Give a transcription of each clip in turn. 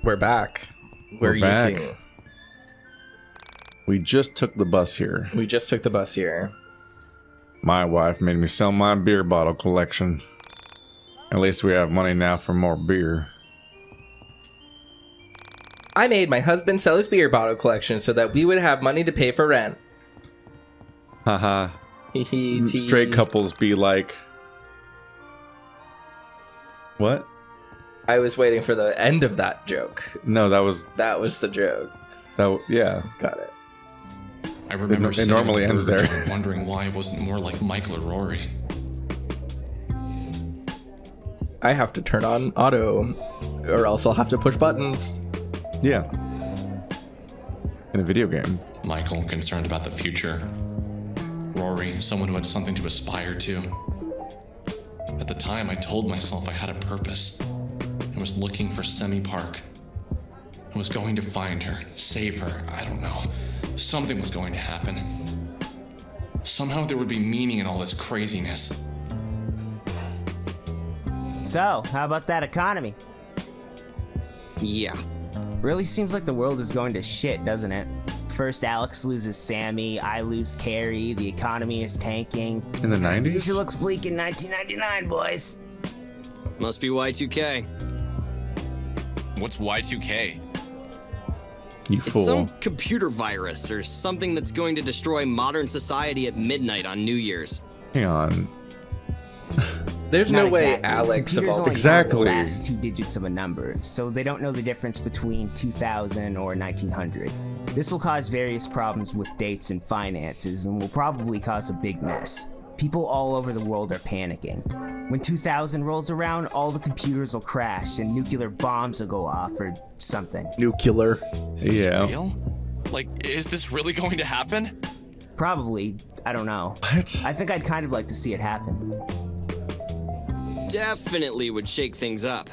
We're back. We're back. YIIKing. We just took the bus here. We just took the bus here. My wife made me sell my beer bottle collection. At least we have money now for more beer. I made my husband sell his beer bottle collection so that we would have money to pay for rent. Haha. Straight couples be like... What? I was waiting for the end of that joke. No, that was the joke. Yeah. Got it. I remember it normally ends there. Wondering why I wasn't more like Michael or Rory. I have to turn on auto, or else I'll have to push buttons. Yeah. In a video game. Michael, concerned about the future. Rory, someone who had something to aspire to. At the time, I told myself I had a purpose. I was looking for Semi Park. I was going to find her, save her, I don't know. Something was going to happen. Somehow there would be meaning in all this craziness. So, how about that economy? Yeah. Really seems like the world is going to shit, doesn't it? First Alex loses Sammy, I lose Carrie, the economy is tanking. In the 90s? Future looks bleak in 1999, boys. Must be Y2K. What's Y2K? You It's fool. some computer virus or something that's going to destroy modern society at midnight on New Year's. Hang on. There's Not no way exactly. Alex Computers evolved. only know Exactly. the last two digits of a number, so they don't know the difference between 2000 or 1900. This will cause various problems with dates and finances, and will probably cause a big mess. People all over the world are panicking. When 2000 rolls around, all the computers will crash and nuclear bombs will go off or something. Nuclear. Is this Yeah. real? Like, is this really going to happen? Probably, I don't know. What? I think I'd kind of like to see it happen. Definitely would shake things up.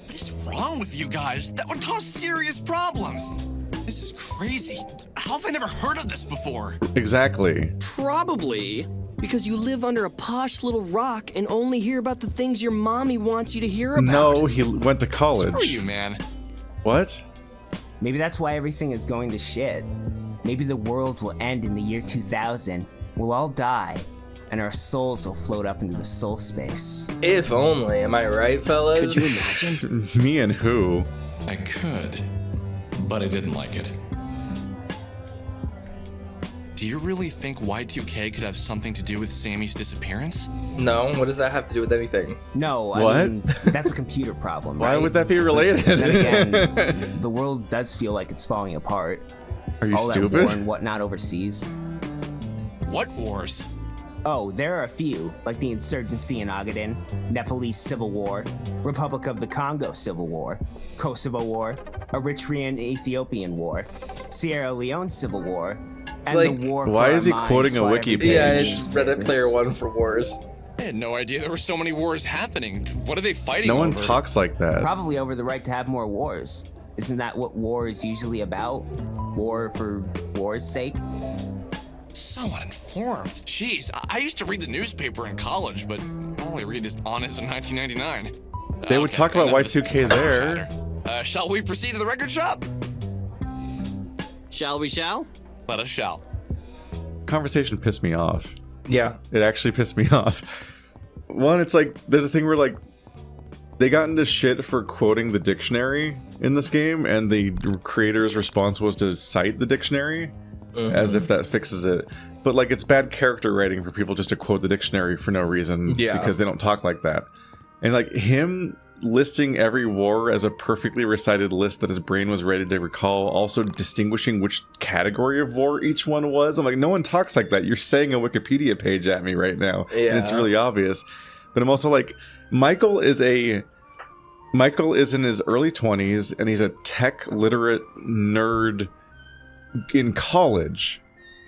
What is wrong with you guys? That would cause serious problems. This is crazy. How have I never heard of this before? Exactly. Probably because you live under a posh little rock and only hear about the things your mommy wants you to hear about. No, he went to college. Screw you, man. What? Maybe that's why everything is going to shit. Maybe the world will end in the year 2000. We'll all die, and our souls will float up into the soul space. If only, am I right, fellas? Could you imagine? Me and who? I could, but I didn't like it. Do you really think Y2K could have something to do with Sammy's disappearance? No, what does that have to do with anything? No, What? I mean, that's a computer problem, Why right? would that be related? Then again, the world does feel like it's falling apart. Are you All that war stupid? and whatnot overseas. What wars? Oh, there are a few, like the insurgency in Ogaden, Nepalese Civil War, Republic of the Congo Civil War, Kosovo War, Eritrean Ethiopian War, Sierra Leone Civil War, and like, the war why for is he our minds quoting a while wiki everybody page? Yeah, is it's Reddit Player One for wars. I had no idea there were so many wars happening. What are they fighting No one over? talks like that. Probably over the right to have more wars. Isn't that what war is usually about? War for war's sake? So uninformed. Jeez, I used to read the newspaper in college, but all I read is Honest in 1999. They would talk about enough of this Y2K there. chatter. Shall we proceed to the record shop? Shall we shall? Let us shall. Conversation pissed me off. Yeah. It actually pissed me off. One, it's like, there's a thing where, like, they got into shit for quoting the dictionary in this game, and the creator's response was to cite the dictionary, as if that fixes it. But, like, it's bad character writing for people just to quote the dictionary for no reason, Yeah. because they don't talk like that. And, like, him listing every war as a perfectly recited list that his brain was ready to recall, also distinguishing which category of war each one was. I'm like, no one talks like that. You're saying a Wikipedia page at me right now. And it's Yeah. really obvious. But I'm also like, Michael is in his early 20s, and he's a tech literate nerd in college.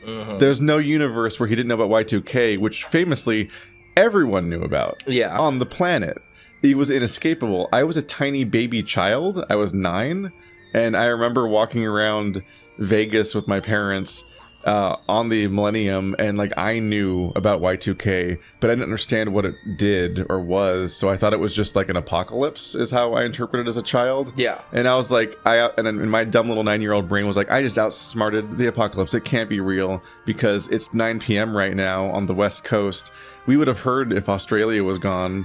There's no universe where he didn't know about Y2K, which famously everyone knew about Yeah. on the planet. It was inescapable. I was a tiny baby child. I was 9, and I remember walking around Vegas with my parents on the Millennium, and like I knew about Y2K, but I didn't understand what it did or was, so I thought it was just like an apocalypse, is how I interpreted it as a child. Yeah. And I was like, and my dumb little 9-year-old brain was like, I just outsmarted the apocalypse. It can't be real because it's 9 p.m. right now on the West Coast. We would have heard if Australia was gone.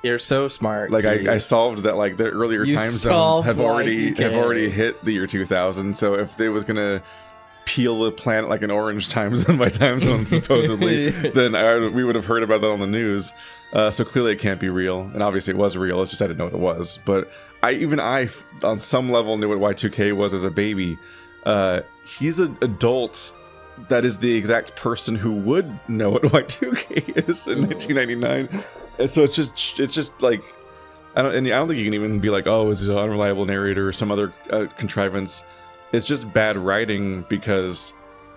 You're so smart. Like I solved that. Like the earlier time zones have already hit the year 2000. So if they was gonna peel the planet like an orange time zone by time zone supposedly, then we would have heard about that on the news. So clearly it can't be real, and obviously it was real. It's just I didn't know what it was. But I on some level knew what Y2K was as a baby. He's an adult. That is the exact person who would know what Y2K is in 1999. And so it's just like I don't think you can even be like, oh, it's an unreliable narrator or some other contrivance. It's just bad writing because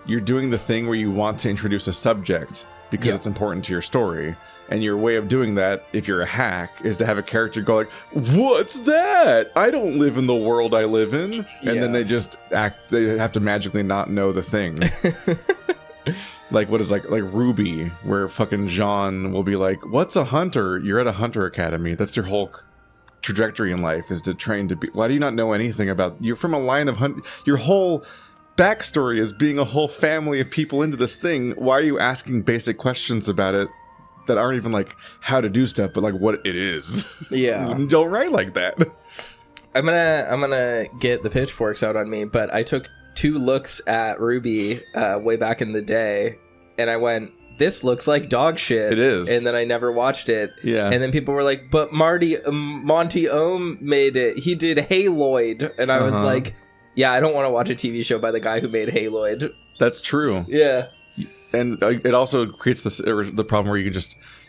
you're doing the thing where you want to introduce a subject because it's important to your story, and your way of doing that, if you're a hack, is to have a character go like, what's that? I don't live in the world I live in, and then they just they have to magically not know the thing. Like what is like Ruby, where fucking Jean will be like, what's a hunter? You're at a hunter academy. That's your whole trajectory in life, is to train to be. Why do you not know anything about, you're from a line of your whole backstory is being a whole family of people into this thing. Why are you asking basic questions about it that aren't even like how to do stuff, but like what it is? Yeah. Don't write like that. I'm gonna get the pitchforks out on me, but I took 2 looks at Ruby way back in the day, and I went, this looks like dog shit. It is. And then I never watched it. Yeah. And then people were like, but Monty Ohm made it. He did Haloid. And I was like, yeah, I don't want to watch a TV show by the guy who made Haloid. That's true. Yeah. And it also creates the problem where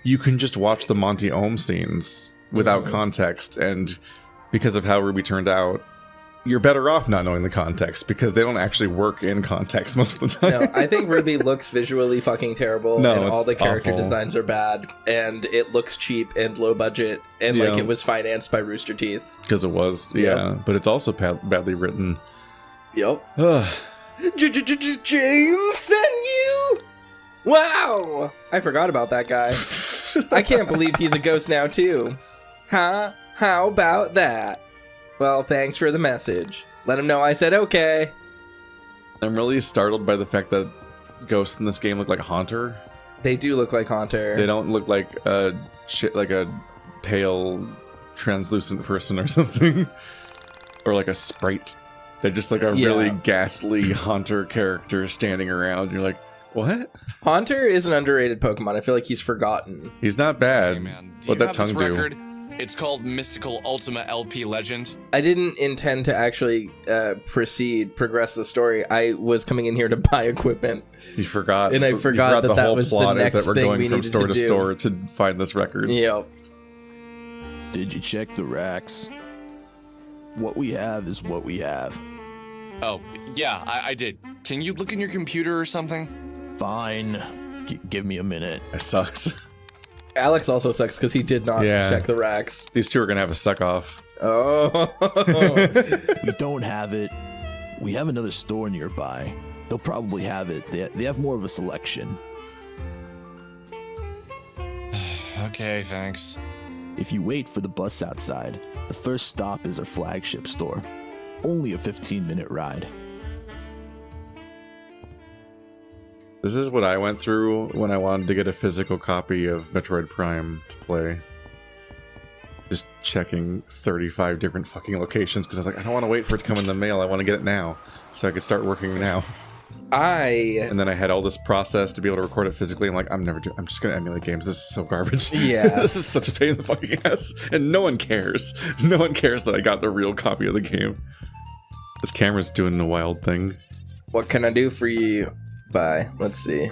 you can just watch the Monty Ohm scenes without context, and because of how Ruby turned out, you're better off not knowing the context because they don't actually work in context most of the time. No, I think Ruby looks visually fucking terrible, No, and all it's the character awful. designs are bad, and it looks cheap and low budget, and like it was financed by Rooster Teeth. Because it was, yeah. But it's also badly written. Yep. Ugh. James sent you? Wow! I forgot about that guy. I can't believe he's a ghost now, too. Huh? How about that? Well, thanks for the message. Let him know I said okay. I'm really startled by the fact that ghosts in this game look like Haunter. They do look like Haunter. They don't look like a pale, translucent person or something. Or like a sprite. They're just like a really ghastly Haunter character standing around. You're like, what? Haunter is an underrated Pokemon. I feel like he's forgotten. He's not bad. Hey man, do What'd you that have tongue this do? record? It's called Mystical Ultima LP Legend. I didn't intend to actually progress the story. I was coming in here to buy equipment. You forgot. And I forgot the that whole was the plot next is that we're thing going we from needed store to to do. store to find this record. Yep. Did you check the racks? What we have is what we have. Oh, yeah, I did. Can you look in your computer or something? Fine. Give me a minute. It sucks. Alex also sucks because he did not check the racks. These two are going to have a suck off. Oh. We don't have it. We have another store nearby. They'll probably have it. They have more of a selection. Okay, thanks. If you wait for the bus outside, the first stop is our flagship store. Only a 15-minute ride. This is what I went through when I wanted to get a physical copy of Metroid Prime to play. Just checking 35 different fucking locations because I was like, I don't want to wait for it to come in the mail. I want to get it now so I could start working now. And then I had all this process to be able to record it physically. I'm like, I'm just going to emulate games. This is so garbage. Yeah. This is such a pain in the fucking ass. And no one cares. No one cares that I got the real copy of the game. This camera's doing a wild thing. What can I do for you? Bye. Let's see.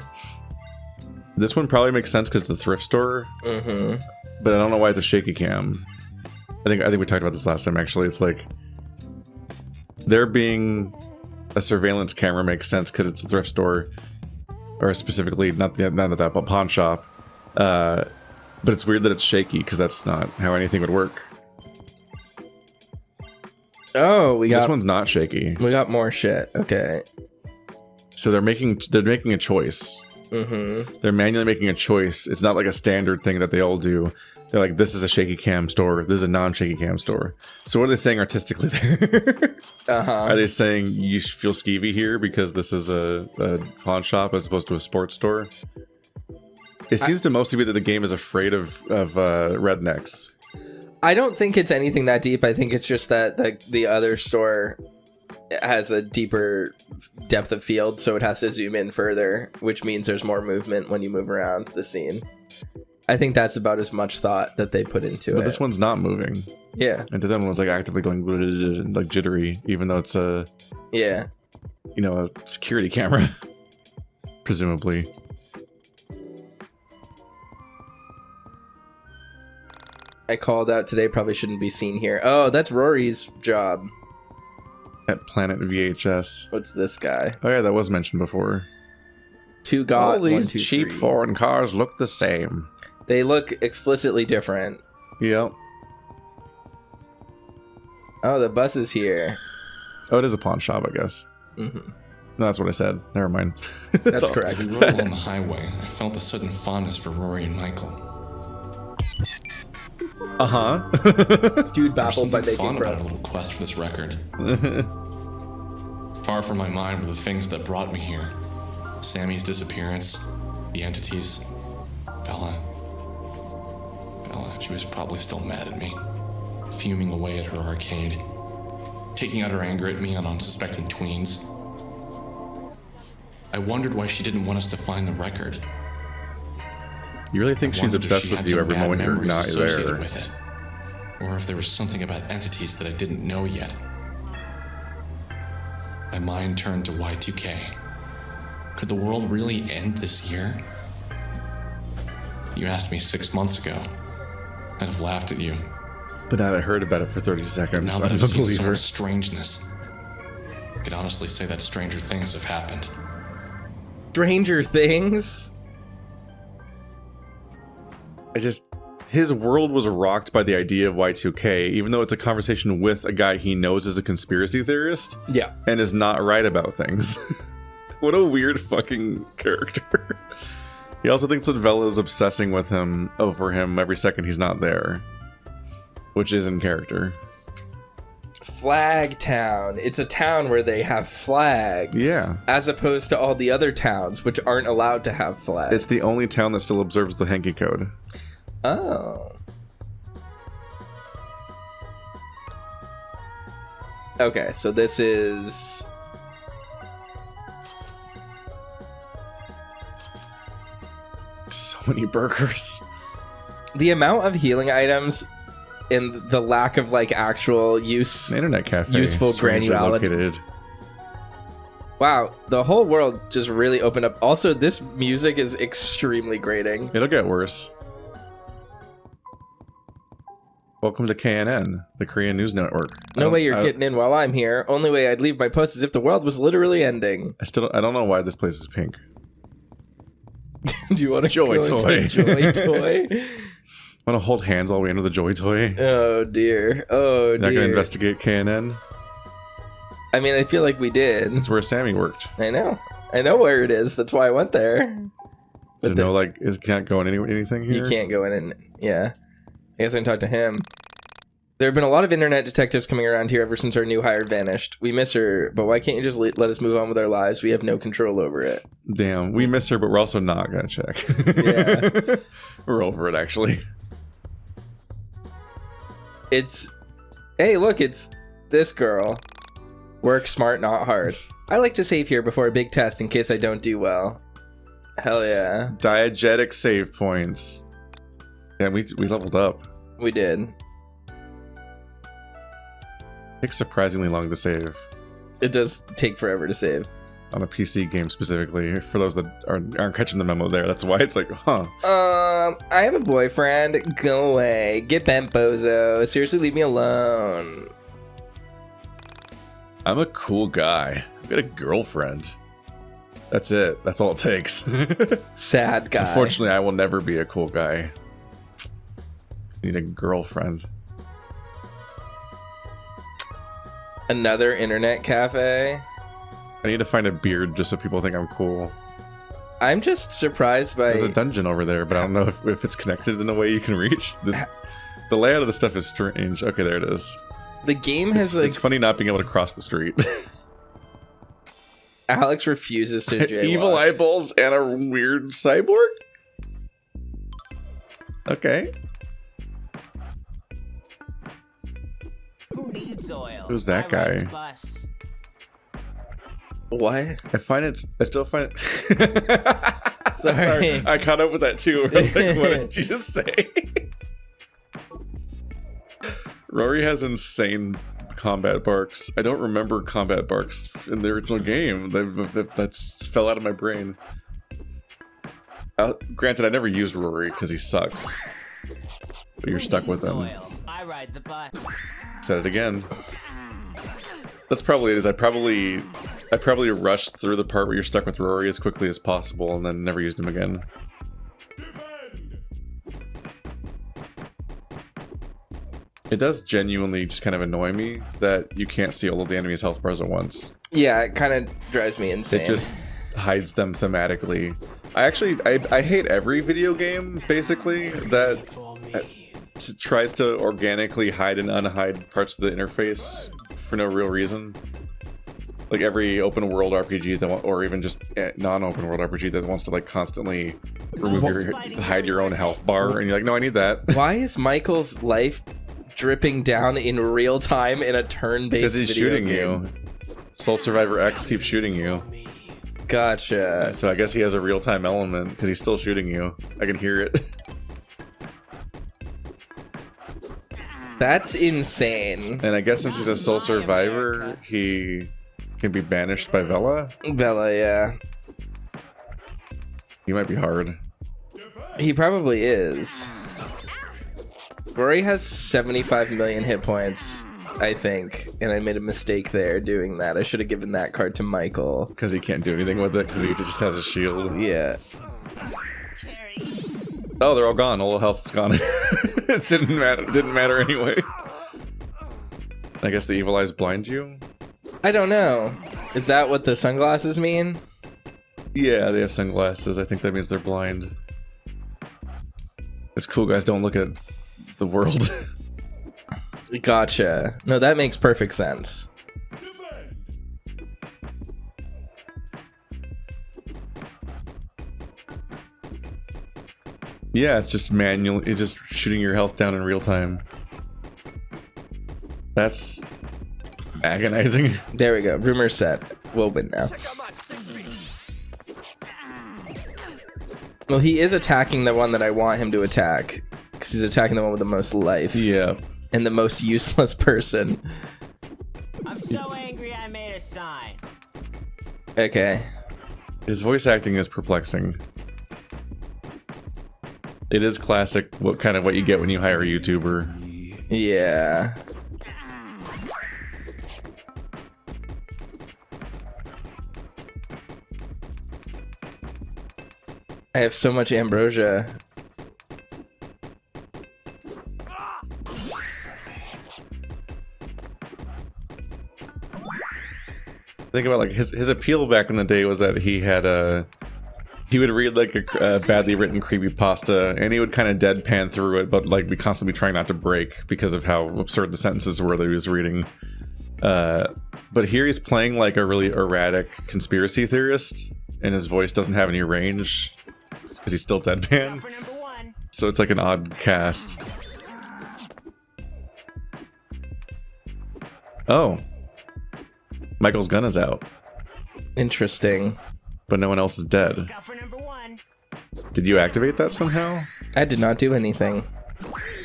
This one probably makes sense because it's a thrift store. Mm-hmm. But I don't know why it's a shaky cam. I think we talked about this last time, actually. It's like there being a surveillance camera makes sense because it's a thrift store, or specifically not that, but pawn shop. But it's weird that it's shaky because that's not how anything would work. Oh, This one's not shaky. We got more shit. Okay. So they're making a choice. Mm-hmm. They're manually making a choice. It's not like a standard thing that they all do. They're like, this is a shaky cam store. This is a non-shaky cam store. So what are they saying artistically there? Are they saying you feel skeevy here because this is a pawn shop as opposed to a sports store? It seems to mostly be that the game is afraid of rednecks. I don't think it's anything that deep. I think it's just that the other store has a deeper depth of field, so it has to zoom in further, which means there's more movement when you move around the scene. I think that's about as much thought that they put into it. But this one's not moving. Yeah. And the other one's like actively going like jittery, even though it's a security camera, presumably. I called out today, probably shouldn't be seen here. Oh, that's Rory's job. At Planet VHS. What's this guy? Oh yeah, that was mentioned before. Two got all these 1, 2, cheap 3. foreign cars look the same. They look explicitly different. Yep. Oh, the bus is here. Oh, it is a pawn shop, I guess. Mm-hmm. No, that's what I said. Never mind. That's correct. As we rode along the highway, I felt a sudden fondness for Rory and Michael. Dude There was baffled by something making fun about a friends. little quest for this record. Far from my mind were the things that brought me here. Sammy's disappearance, the entities, Bella, she was probably still mad at me, fuming away at her arcade, taking out her anger at me on unsuspecting tweens. I wondered why she didn't want us to find the record. You really think she's Wondered if obsessed she with had you some every bad moment you're memories not associated there? with it. Or if there was something about entities that I didn't know yet. My mind turned to Y2K. Could the world really end this year? You asked me 6 months ago. I'd have laughed at you. But now that I heard about it for 30 seconds, Now that I'm I've a seen so believer. much strangeness, I could honestly say that stranger things have happened. Stranger Things? His world was rocked by the idea of Y2K, even though it's a conversation with a guy he knows is a conspiracy theorist Yeah. and is not right about things. What a weird fucking character. He also thinks that Vela is obsessing with him over him every second he's not there, which is in character. Flag Town. It's a town where they have flags. Yeah. As opposed to all the other towns, which aren't allowed to have flags. It's the only town that still observes the Henki Code. Oh. Okay, so this is... So many burgers. The amount of healing items and the lack of, like, actual use... An internet cafe. Useful strangely granularity. located. Wow, the whole world just really opened up. Also, this music is extremely grating. It'll get worse. Welcome to KNN, the Korean News Network. No way you're getting in while I'm here. Only way I'd leave my post is if the world was literally ending. I don't know why this place is pink. Do you want to Joy go toy. into Joy Toy? Want to hold hands all the way into the Joy Toy? Oh dear. Oh You're not dear. gonna investigate KNN? I mean, I feel like we did. That's where Sammy worked. I know where it is. That's why I went there. So But no, like, can't go in anything here? You can't go in and yeah. I guess I can talk to him. There have been a lot of internet detectives coming around here ever since our new hire vanished. We miss her, but why can't you just let us move on with our lives? We have no control over it. Damn, we miss her, but we're also not gonna check. Yeah. We're over it, actually. Hey, look, it's this girl. Work smart, not hard. I like to save here before a big test in case I don't do well. Hell yeah. Diegetic save points. Yeah, we leveled up. We did. Takes surprisingly long to save. It does take forever to save. On a PC game specifically. For those that aren't catching the memo there, that's why it's like, huh. I have a boyfriend. Go away. Get bent, bozo. Seriously, leave me alone. I'm a cool guy. I've got a girlfriend. That's it. That's all it takes. Sad guy. Unfortunately, I will never be a cool guy. Need a girlfriend. Another internet cafe. I need to find a beard just so people think I'm cool. I'm just surprised by... There's a dungeon over there, but I don't know if it's connected in a way you can reach. The layout of the stuff is strange. Okay, there it is. The game has It's funny not being able to cross the street. Alex refuses to jaywalk. Evil eyeballs and a weird cyborg? Okay. Who needs oil? Who's that I ride the guy? bus. What? I still find it... Sorry. I caught up with that too. I was like, what did you just say? Rory has insane combat barks. I don't remember combat barks in the original game. That's fell out of my brain. Granted, I never used Rory because he sucks. But you're stuck with him. Oil. I ride the bus. Said it again. That's probably it. I probably rushed through the part where you're stuck with Rory as quickly as possible and then never used him again. It does genuinely just kind of annoy me that you can't see all of the enemy's health bars at once. Yeah, it kind of drives me insane. It just hides them thematically. I hate every video game, basically, that tries to organically hide and unhide parts of the interface for no real reason. Like every open world RPG or even just non-open world RPG that wants to like constantly hide your own health bar, and you're like, no, I need that. Why is Michael's life dripping down in real time in a turn-based Because he's video shooting game? you. Soul Survivor X keeps shooting you. Gotcha. So I guess he has a real-time element because he's still shooting you. I can hear it. That's insane. And I guess since he's a Soul Survivor, he can be banished by Vela. Bella, yeah. He might be hard. He probably is. Rory has 75 million hit points, I think, and I made a mistake there doing that. I should have given that card to Michael. Because he can't do anything with it because he just has a shield. Yeah. Oh, they're all gone. All the health's gone. It didn't matter anyway. I guess the evil eyes blind you? I don't know. Is that what the sunglasses mean? Yeah, they have sunglasses. I think that means they're blind. It's cool guys don't look at the world. Gotcha. No, that makes perfect sense. Yeah, it's just manual. It's just shooting your health down in real time. That's agonizing. There we go. Rumor set. We'll win now. Well, he is attacking the one that I want him to attack. Because he's attacking the one with the most life. Yeah. And the most useless person. I'm so angry I made a sign. Okay. His voice acting is perplexing. It is classic. What you get when you hire a YouTuber. Yeah. I have so much ambrosia. Think about like his appeal back in the day was that he would read like a badly written creepypasta and he would kind of deadpan through it, but like be constantly trying not to break because of how absurd the sentences were that he was reading. But here he's playing like a really erratic conspiracy theorist, and his voice doesn't have any range because he's still deadpan. So it's like an odd cast. Oh. Michael's gun is out. Interesting. But no one else is dead. Did you activate that somehow? I did not do anything.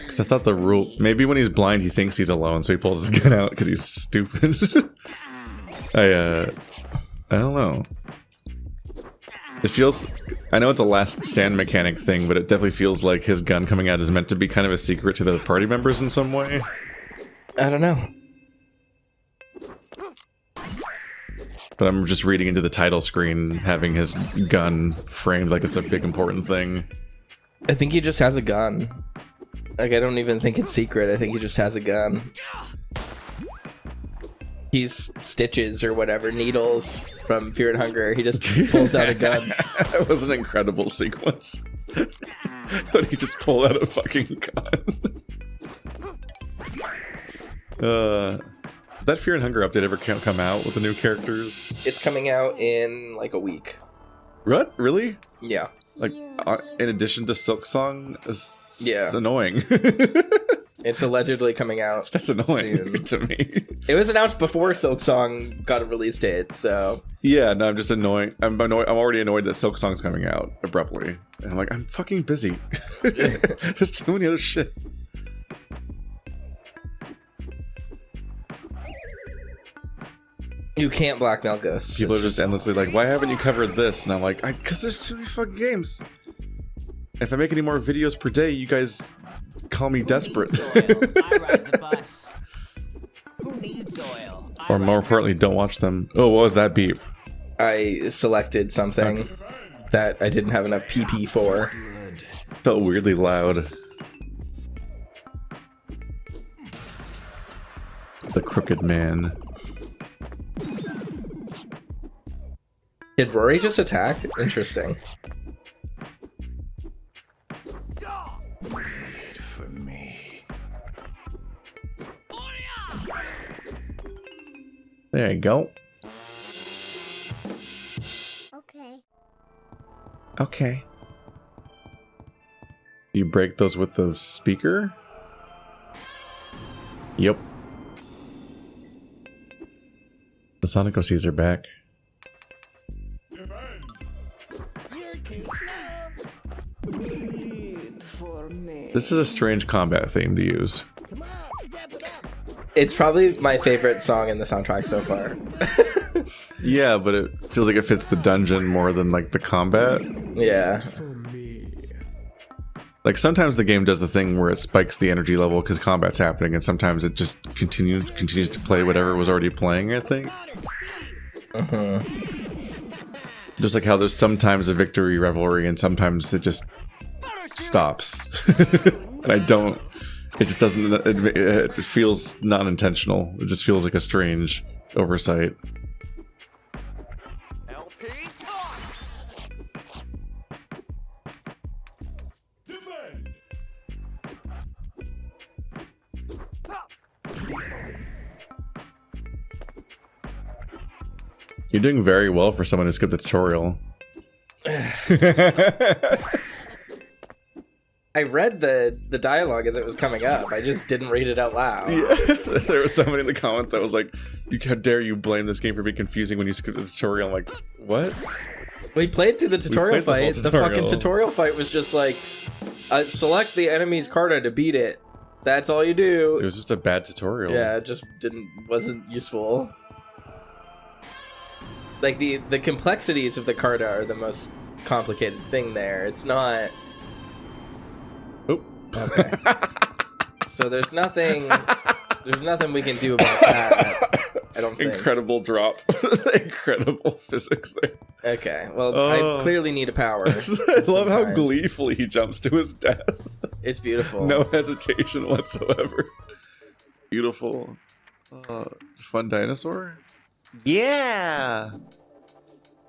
Because I thought the rule... Maybe when he's blind, he thinks he's alone, so he pulls his gun out because he's stupid. I don't know. It feels... I know it's a last stand mechanic thing, but it definitely feels like his gun coming out is meant to be kind of a secret to the party members in some way. I don't know. But I'm just reading into the title screen, having his gun framed like it's a big important thing. I think he just has a gun. Like, I don't even think it's secret. I think he just has a gun. He's Stitches or whatever, Needles from Fear and Hunger. He just pulls out a gun. That was an incredible sequence. But he just pulled out a fucking gun. Did that Fear and Hunger update ever come out with the new characters? It's coming out in like a week. What? Really? Yeah. Like, in addition to Silk Song? Yeah. It's annoying. It's allegedly coming out. That's annoying soon. to me. It was announced before Silk Song got a release date, so... Yeah, no, I'm just annoying. I'm already annoyed that Silk Song's coming out abruptly. And I'm like, I'm fucking busy. There's too many other shit. You can't blackmail ghosts. People are just endlessly like, why haven't you covered this? And I'm like, because there's too many fucking games. If I make any more videos per day, you guys call me desperate. I ride the bus. Who needs oil? Or more importantly, don't watch them. Oh, what was that beep? I selected something that I didn't have enough PP for. Felt weirdly loud. The Crooked Man. Did Rory just attack? Interesting. Wait for me. There you go. Okay. Okay. Do you break those with the speaker? Yep. The Sonic OCs are back. This is a strange combat theme to use. It's probably my favorite song in the soundtrack so far. Yeah, but it feels like it fits the dungeon more than like the combat. Yeah. Like sometimes the game does the thing where it spikes the energy level because combat's happening, and sometimes it just continues to play whatever was already playing, I think. Just like how there's sometimes a victory revelry and sometimes it just stops. And I don't, it just doesn't, it feels non-intentional. It just feels like a strange oversight. You're doing very well for someone who skipped the tutorial. I read the dialogue as it was coming up. I just didn't read it out loud. Yeah. There was somebody in the comment that was like, how dare you blame this game for being confusing when you skipped the tutorial. I'm like, what? We played through the tutorial fight. The The fucking tutorial fight was just like, select the enemy's Carta to beat it. That's all you do. It was just a bad tutorial. Yeah, it just wasn't useful. Like the complexities of the Carta are the most complicated thing there. It's not. Oh. Okay. So there's nothing we can do about that. I don't think. Incredible drop. Incredible physics there. Okay. Well, I clearly need a power. I love how gleefully he jumps to his death. It's beautiful. No hesitation whatsoever. Beautiful. Fun dinosaur? Yeah!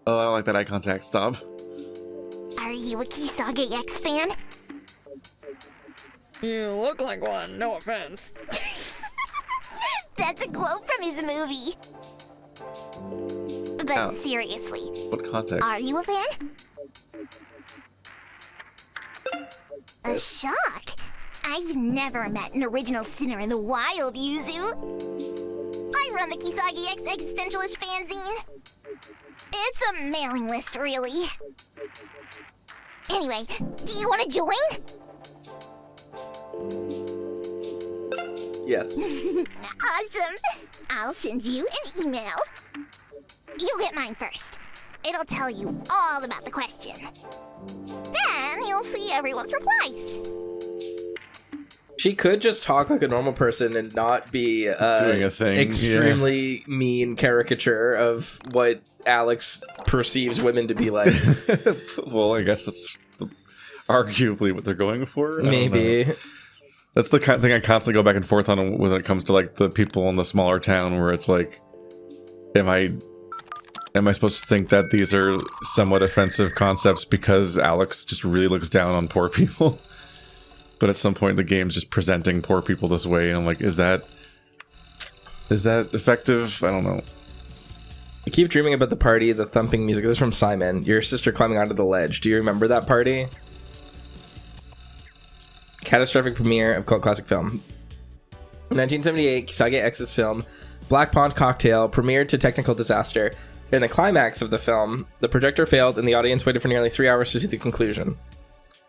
Oh, I don't like that eye contact. Stop. Are you a Kisage X fan? You look like one, no offense. That's a quote from his movie. But Oh. seriously, What context? are you a fan? A shock! I've never met an original sinner in the wild, Yuzu. I run the Kisage X Existentialist Fanzine. It's a mailing list, really. Anyway, do you want to join? Yes. Awesome! I'll send you an email. You'll get mine first. It'll tell you all about the question. Then you'll see everyone's replies. She could just talk like a normal person and not be Doing a thing, extremely mean caricature of what Alex perceives women to be like. Well, I guess that's arguably what they're going for. I don't Maybe. know. That's the kind of thing I constantly go back and forth on when it comes to like the people in the smaller town where it's like am I supposed to think that these are somewhat offensive concepts because Alex just really looks down on poor people? But at some point the game's just presenting poor people this way, and I'm like, is that effective? I don't know. I keep dreaming about the party, the thumping music. This is from Simon. Your sister climbing onto the ledge. Do you remember that party? Catastrophic premiere of cult classic film. In 1978, Kisage X's film Black Pond Cocktail premiered to technical disaster. In the climax of the film, the projector failed and the audience waited for nearly 3 hours to see the conclusion.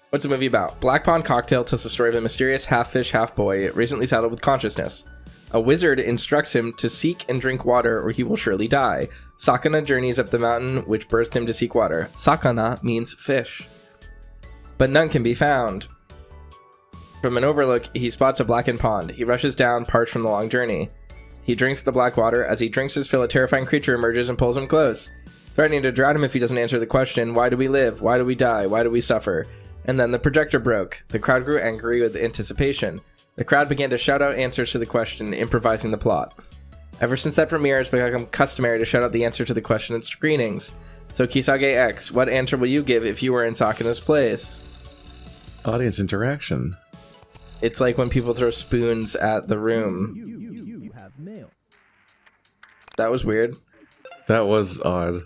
What's the movie about? Black Pond Cocktail tells the story of a mysterious half-fish, half-boy recently saddled with consciousness. A wizard instructs him to seek and drink water or he will surely die. Sakana journeys up the mountain which birthed him to seek water. Sakana means fish. But none can be found. From an overlook, he spots a blackened pond. He rushes down, parched from the long journey. He drinks the black water. As he drinks his fill, a terrifying creature emerges and pulls him close, threatening to drown him if he doesn't answer the question, why do we live? Why do we die? Why do we suffer? And then the projector broke. The crowd grew angry with anticipation. The crowd began to shout out answers to the question, improvising the plot. Ever since that premiere, it's become customary to shout out the answer to the question at screenings. So Kisage X, what answer will you give if you were in Sakana's place? Audience interaction. It's like when people throw spoons at the room. You have mail. That was weird. That was odd.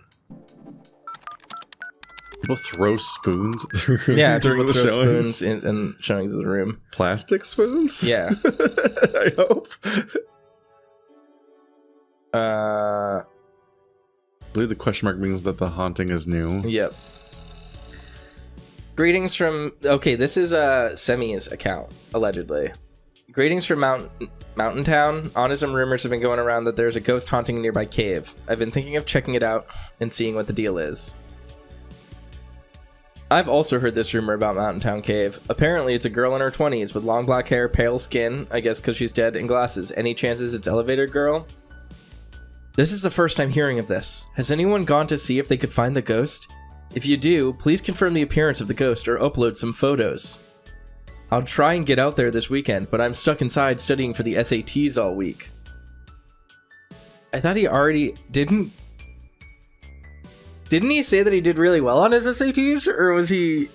People throw spoons at the room People during the throw showings? spoons in showings of the room. Plastic spoons? Yeah. I hope. I believe the question mark means that the haunting is new. Yep. Greetings from... Okay, this is Semi's account, allegedly. Greetings from Mountain Town. Honest rumors have been going around that there's a ghost haunting a nearby cave. I've been thinking of checking it out and seeing what the deal is. I've also heard this rumor about Mountain Town Cave. Apparently, it's a girl in her 20s with long black hair, pale skin, I guess because she's dead, and glasses. Any chances it's Elevator Girl? This is the first time hearing of this. Has anyone gone to see if they could find the ghost? If you do, please confirm the appearance of the ghost or upload some photos. I'll try and get out there this weekend, but I'm stuck inside studying for the SATs all week. I thought he already... Didn't he say that he did really well on his SATs? Or was he...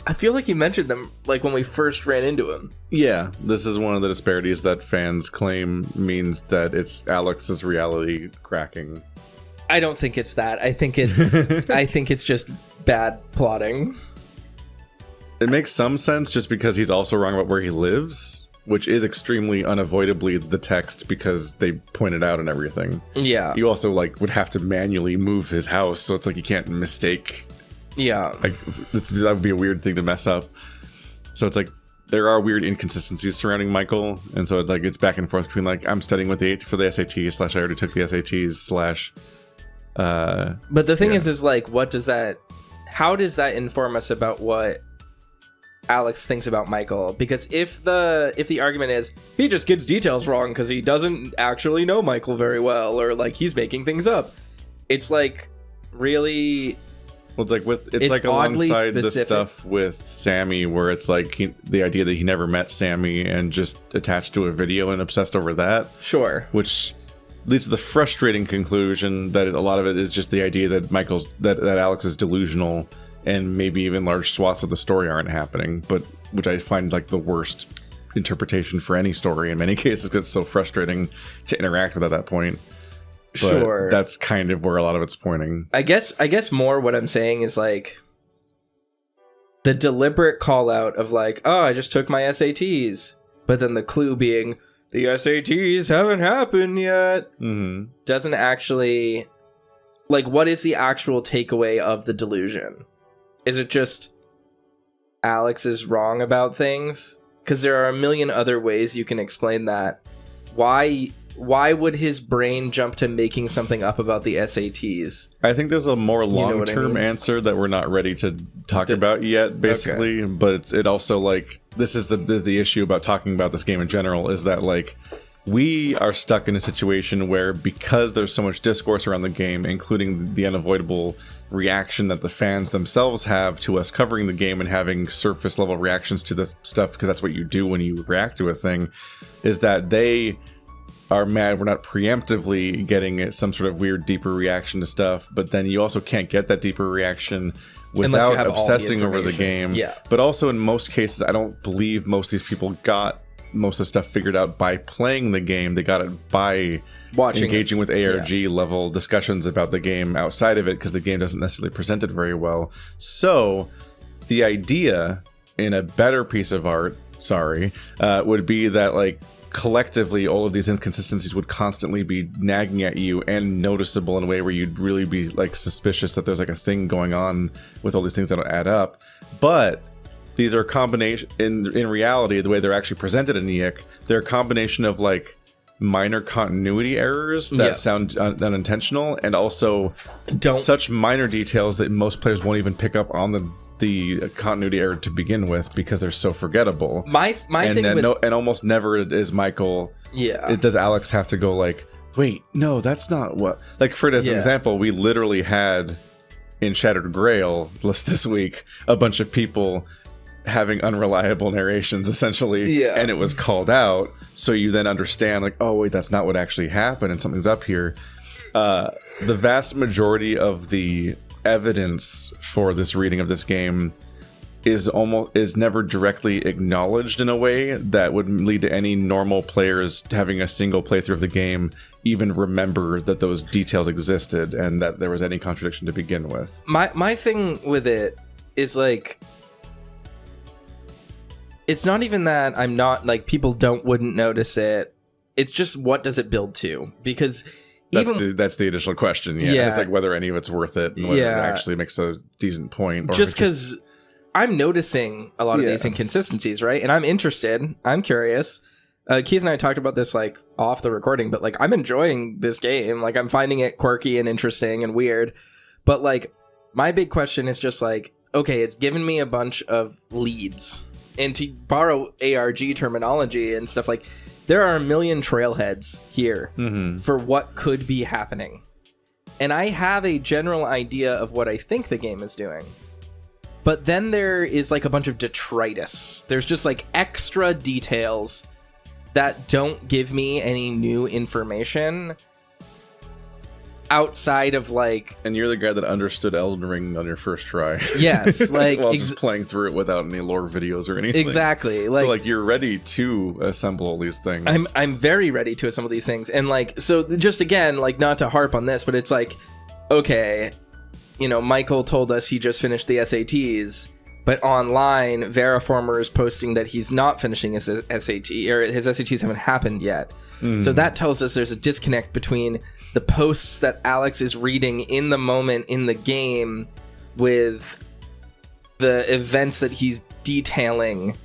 I feel like he mentioned them like when we first ran into him. Yeah, this is one of the disparities that fans claim means that it's Alex's reality cracking. I don't think it's that. I think it's just bad plotting. It makes some sense just because he's also wrong about where he lives, which is extremely unavoidably the text because they point it out and everything. Yeah. You also like would have to manually move his house, so it's like you can't mistake. Yeah. Like that would be a weird thing to mess up. So it's like there are weird inconsistencies surrounding Michael, and so it's back and forth between like I'm studying with for the SATs / I already took the SATs / But the thing is like, what does that... How does that inform us about what Alex thinks about Michael? Because if the argument is he just gets details wrong because he doesn't actually know Michael very well, or like he's making things up, it's like really... Well, it's like alongside the stuff with Sammy, where it's like the idea that he never met Sammy and just attached to a video and obsessed over that. Sure. Which leads to the frustrating conclusion that a lot of it is just the idea that that Alex is delusional, and maybe even large swaths of the story aren't happening. But which I find like the worst interpretation for any story in many cases, because it's so frustrating to interact with at that point. But sure, that's kind of where a lot of it's pointing. I guess more what I'm saying is like the deliberate call out of like, oh, I just took my SATs, but then the clue being the SATs haven't happened yet. Mm-hmm. Doesn't actually, like, what is the actual takeaway of the delusion? Is it just Alex is wrong about things? Because there are a million other ways you can explain that. Why would his brain jump to making something up about the SATs? I think there's a more long-term answer that we're not ready to talk about yet, basically. Okay. But it also, like, this is the issue about talking about this game in general, is that, like, we are stuck in a situation where, because there's so much discourse around the game, including the unavoidable reaction that the fans themselves have to us covering the game and having surface-level reactions to this stuff, because that's what you do when you react to a thing, is that they are mad we're not preemptively getting some sort of weird deeper reaction to stuff, but then you also can't get that deeper reaction without obsessing over the game. Yeah. But also in most cases, I don't believe most of these people got most of the stuff figured out by playing the game. They got it by engaging with ARG level discussions about the game outside of it, because the game doesn't necessarily present it very well. So the idea in a better piece of art, would be that like collectively all of these inconsistencies would constantly be nagging at you and noticeable in a way where you'd really be like suspicious that there's like a thing going on with all these things that don't add up. But these are combination in reality, the way they're actually presented in YIIK, they're a combination of like minor continuity errors that sound unintentional, and also such minor details that most players won't even pick up on the continuity error to begin with, because they're so forgettable. My thing and almost never is Michael. Does Alex have to go like, wait, no, that's not what. Like for an example, we literally had in Shattered Grail this week a bunch of people having unreliable narrations essentially, and it was called out, so you then understand like, oh wait, that's not what actually happened and something's up here. The vast majority of the evidence for this reading of this game is never directly acknowledged in a way that would lead to any normal players having a single playthrough of the game even remember that those details existed and that there was any contradiction to begin with. My thing with it is like, it's not even that I'm not like people wouldn't notice it. It's just, what does it build to? Because that's the initial question. It's like whether any of it's worth it and whether it actually makes a decent point. Or just because I'm noticing a lot of these inconsistencies, right? And I'm interested. I'm curious. Keith and I talked about this like off the recording, but like I'm enjoying this game. Like I'm finding it quirky and interesting and weird. But like my big question is just like, okay, it's given me a bunch of leads. And to borrow ARG terminology and stuff, like there are a million trailheads here for what could be happening. And I have a general idea of what I think the game is doing. But then there is like a bunch of detritus. There's just like extra details that don't give me any new information outside of like... And you're the guy that understood Elden Ring on your first try. Yes, like... While just playing through it without any lore videos or anything. Exactly. Like, so like you're ready to assemble all these things. I'm very ready to assemble these things. And like, so just again, like not to harp on this, but it's like, okay, you know, Michael told us he just finished the SATs, but online, Veriformer is posting that he's not finishing his SAT, or his SATs haven't happened yet. So that tells us there's a disconnect between the posts that Alex is reading in the moment in the game with the events that he's detailing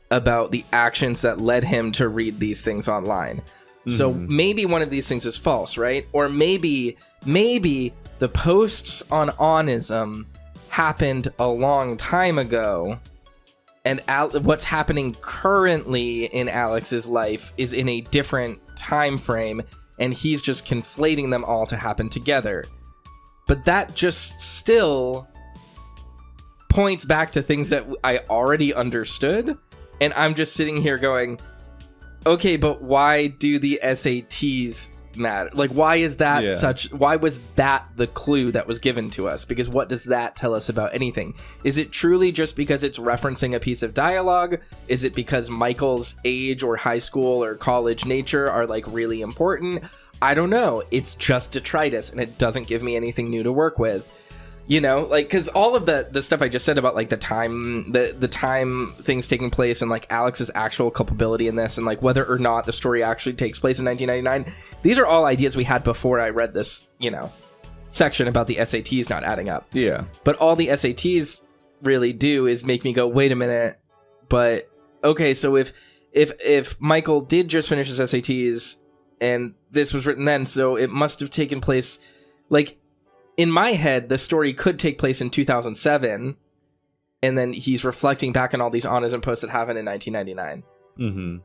about the actions that led him to read these things online. So maybe one of these things is false, right? Or maybe the posts on Onism happened a long time ago, and what's happening currently in Alex's life is in a different time frame, and he's just conflating them all to happen together. But that just still points back to things that I already understood, and I'm just sitting here going, okay, but why do the SATs matter? Like, why is that why was that the clue that was given to us? Because what does that tell us about anything? Is it truly just because it's referencing a piece of dialogue? Is it because Michael's age or high school or college nature are like really important? I don't know. It's just detritus, and it doesn't give me anything new to work with. You know, like, because all of the stuff I just said about like the time things taking place and like Alex's actual culpability in this, and like whether or not the story actually takes place in 1999, these are all ideas we had before I read this, you know, section about the SATs not adding up. Yeah. But all the SATs really do is make me go, wait a minute, but okay, so if Michael did just finish his SATs and this was written then, so it must have taken place, like, in my head, the story could take place in 2007, and then he's reflecting back on all these Onism posts that happened in 1999.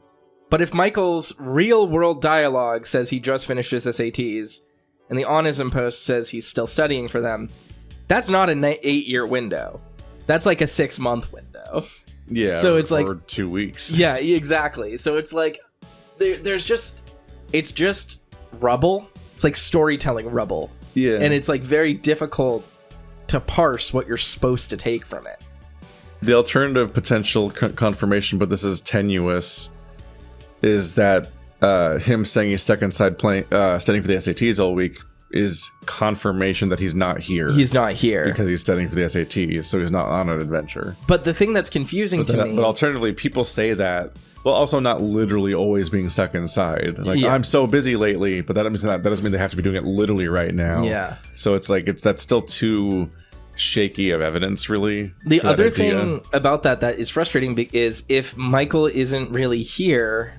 But if Michael's real-world dialogue says he just finished his SATs, and the Onism post says he's still studying for them, that's not an 8-year window. That's like a 6-month window. Yeah, so it's like 2 weeks. Yeah, exactly. So it's like, there's just... it's just rubble. It's like storytelling rubble. Yeah. And it's like very difficult to parse what you're supposed to take from it. The alternative potential confirmation, but this is tenuous, is that him saying he's stuck inside studying for the SATs all week is confirmation that he's not here. He's not here. Because he's studying for the SATs, so he's not on an adventure. But the thing that's confusing to me... But alternatively, people say that, while also not literally always being stuck inside. Like, I'm so busy lately, but that doesn't mean they have to be doing it literally right now. Yeah. So it's like, that's still too shaky of evidence, really. The other thing about that is frustrating is if Michael isn't really here,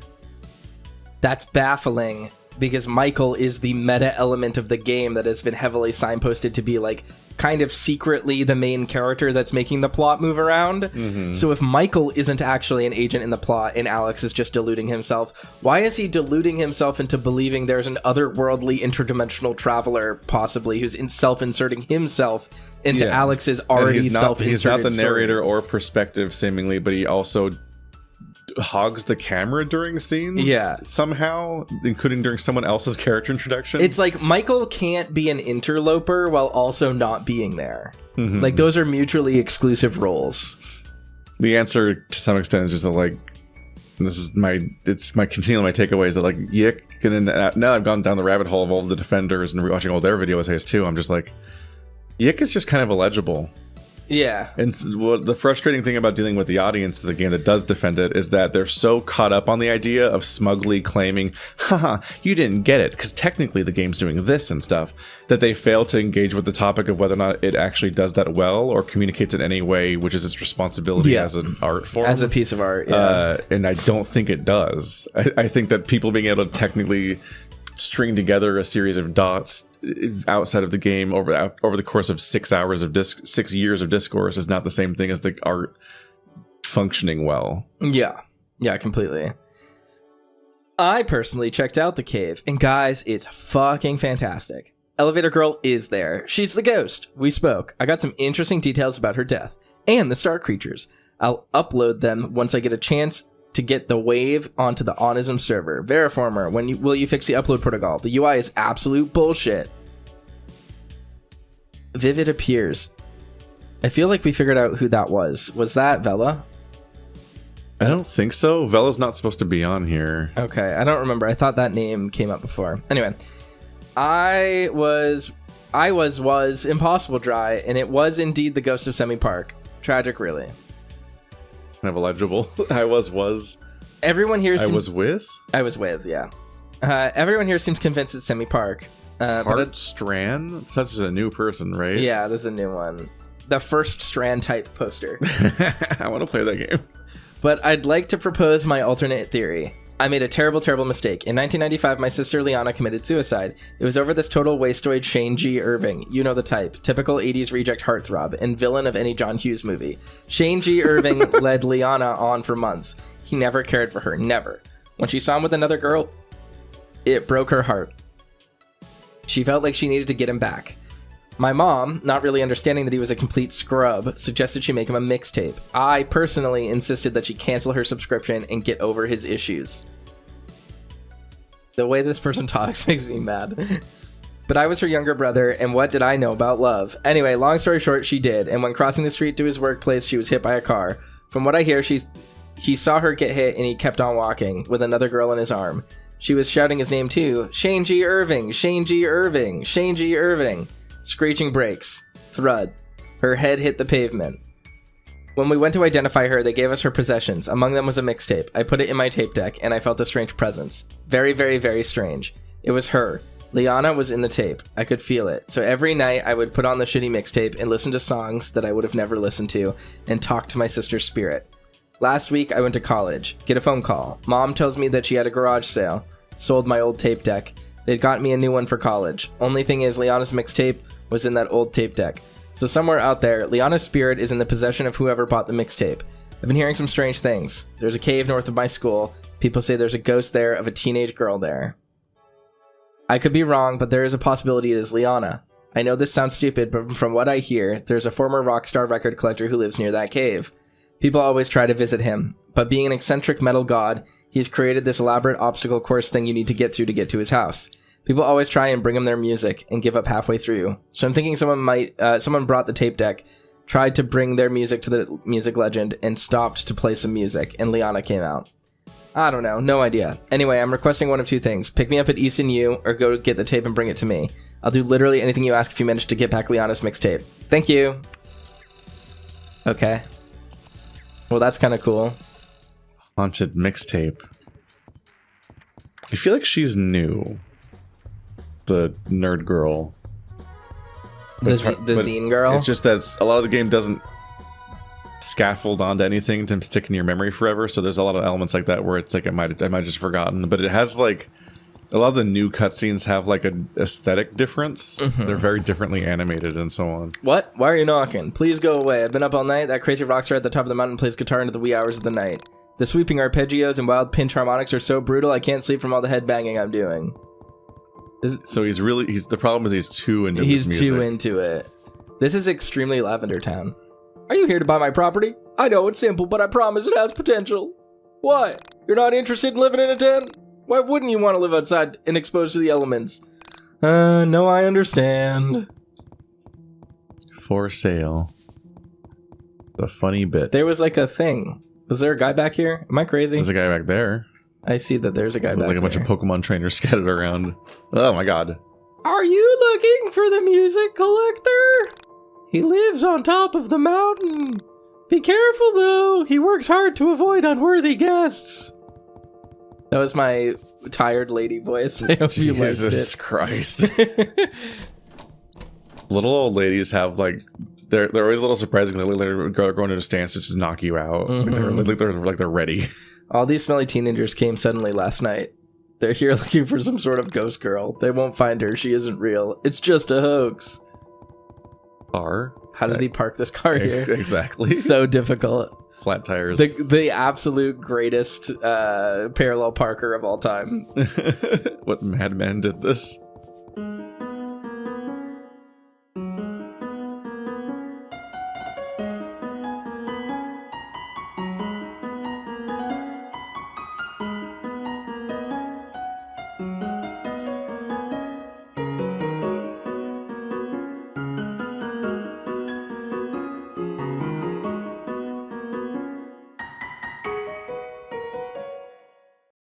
that's baffling, because Michael is the meta element of the game that has been heavily signposted to be like kind of secretly the main character that's making the plot move around. Mm-hmm. So if Michael isn't actually an agent in the plot and Alex is just deluding himself, why is he deluding himself into believing there's an otherworldly interdimensional traveler possibly who's self-inserting himself into Alex's already self-inserted He's not the story? narrator or perspective, seemingly, but he also hogs the camera during scenes somehow, including during someone else's character introduction. It's like Michael can't be an interloper while also not being there. Mm-hmm. Like, those are mutually exclusive roles. The answer to some extent is just that, like, this is continuing my takeaways that, like, YIIK, now I've gone down the rabbit hole of all the defenders and watching all their video essays too, I'm just like, YIIK is just kind of illegible. Yeah. And the frustrating thing about dealing with the audience of the game that does defend it is that they're so caught up on the idea of smugly claiming, haha, you didn't get it, because technically the game's doing this and stuff, that they fail to engage with the topic of whether or not it actually does that well or communicates in any way, which is its responsibility as an art form. As a piece of art, yeah. And I don't think it does. I think that people being able to technically string together a series of dots outside of the game over the course of 6 years of discourse is not the same thing as the art functioning well. Yeah, completely. I personally checked out the cave, and guys, it's fucking fantastic. Elevator Girl is there. She's the ghost. We spoke. I got some interesting details about her death and the star creatures. I'll upload them once I get a chance to get the wave onto the Onism server. Veriformer, will you fix the upload protocol? The UI is absolute bullshit. Vivid appears. I feel like we figured out who that was. Was that Vela? I don't think so. Vela's not supposed to be on here. Okay, I don't remember. I thought that name came up before. Anyway, I was Impossible Dry, and it was indeed the ghost of Semi Park. Tragic, really. Kind of illegible. Everyone here seems... I was with, yeah. Everyone here seems convinced it's Semi Park. Heart Strand? That's just a new person, right? Yeah, this is a new one. The first Strand type poster. I want to play that game. But I'd like to propose my alternate theory. I made a terrible, terrible mistake. In 1995, my sister Liana committed suicide. It was over this total wastoid Shane G. Irving. You know the type. Typical 80s reject heartthrob and villain of any John Hughes movie. Shane G. Irving led Liana on for months. He never cared for her. Never. When she saw him with another girl, it broke her heart. She felt like she needed to get him back. My mom, not really understanding that he was a complete scrub, suggested she make him a mixtape. I personally insisted that she cancel her subscription and get over his issues. The way this person talks makes me mad. But I was her younger brother, and what did I know about love? Anyway, long story short, she did, and when crossing the street to his workplace, she was hit by a car. From what I hear, he saw her get hit and he kept on walking, with another girl in his arm. She was shouting his name too. Shane G. Irving, Shane G. Irving, Shane G. Irving. Screeching brakes. Thud. Her head hit the pavement. When we went to identify her, they gave us her possessions. Among them was a mixtape. I put it in my tape deck, and I felt a strange presence. Very, very, very strange. It was her. Liana was in the tape. I could feel it. So every night, I would put on the shitty mixtape and listen to songs that I would have never listened to, and talk to my sister's spirit. Last week, I went to college. Get a phone call. Mom tells me that she had a garage sale. Sold my old tape deck. They'd got me a new one for college. Only thing is, Liana's mixtape was in that old tape deck. So somewhere out there, Liana's spirit is in the possession of whoever bought the mixtape. I've been hearing some strange things. There's a cave north of my school. People say there's a ghost there of a teenage girl there. I could be wrong, but there is a possibility it is Liana. I know this sounds stupid, but from what I hear, there's a former rock star record collector who lives near that cave. People always try to visit him, but being an eccentric metal god, He's created this elaborate obstacle course thing you need to get through to get to his house. People always try and bring him their music and give up halfway through. So I'm thinking someone brought the tape deck, tried to bring their music to the music legend, and stopped to play some music, and Liana came out. I don't know, no idea. Anyway, I'm requesting one of two things. Pick me up at Easton U, or go get the tape and bring it to me. I'll do literally anything you ask if you manage to get back Liana's mixtape. Thank you. Okay. Well, that's kind of cool. Haunted mixtape. I feel like she's new. The nerd girl. The zine girl? It's just that a lot of the game doesn't scaffold onto anything to stick in your memory forever, so there's a lot of elements like that where it's like I might have just forgotten, but it has like a lot of the new cutscenes have like an aesthetic difference. They're very differently animated and so on. What? Why are you knocking? Please go away. I've been up all night. That crazy rockstar at the top of the mountain plays guitar into the wee hours of the night. The sweeping arpeggios and wild pinch harmonics are so brutal I can't sleep from all the headbanging I'm doing. So the problem is he's too into this music. He's too into it. This is extremely Lavender Town. Are you here to buy my property? I know it's simple, but I promise it has potential. What? You're not interested in living in a tent? Why wouldn't you want to live outside and exposed to the elements? No, I understand. For sale. The funny bit. There was like a thing. Was there a guy back here? Am I crazy? There's a guy back there. I see that there's a guy back there. Like a bunch of Pokemon trainers scattered around. Oh my god. Are you looking for the music collector? He lives on top of the mountain. Be careful though. He works hard to avoid unworthy guests. That was my tired lady voice. I hope you liked it. Jesus Christ. Little old ladies have like they're always a little surprising. They're going into a stance to just knock you out. They're ready. All these smelly teenagers came suddenly last night. They're here looking for some sort of ghost girl. They won't find her. She isn't real. It's just a hoax. Car? How did he park this car here? Exactly. So difficult. Flat tires. The absolute greatest parallel parker of all time. What madman did this?